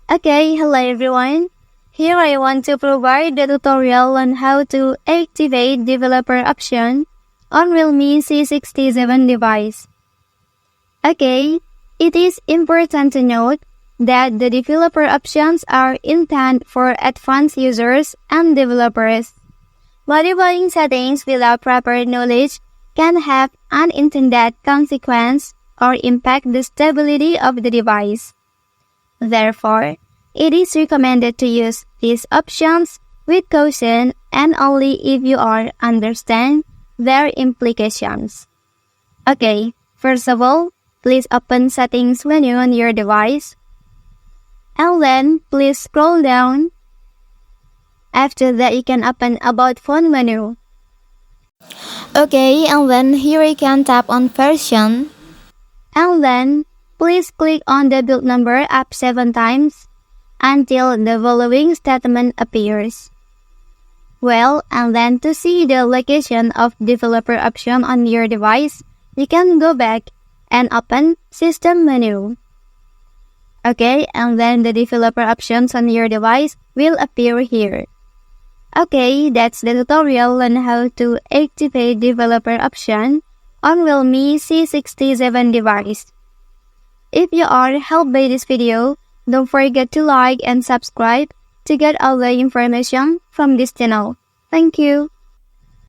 Okay, hello everyone. Here I want to provide the tutorial on how to activate developer option on Realme C67 device. Okay, it is important to note that the developer options are intended for advanced users and developers. Modifying settings without proper knowledge can have unintended consequences or impact the stability of the device. Therefore, it is recommended to use these options with caution and only if you understand their implications. Okay, first of all, please open Settings menu on your device. And then, please scroll down. After that, you can open About Phone menu. Okay, and then here you can tap on version. And then, please click on the build number up 7 times until the following statement appears. Well, and then to see the location of developer option on your device, you can go back and open System menu. Okay, and then the developer options on your device will appear here. Okay, that's the tutorial on how to activate developer option on Realme C67 device. If you are helped by this video, don't forget to like and subscribe to get all the information from this channel. Thank you.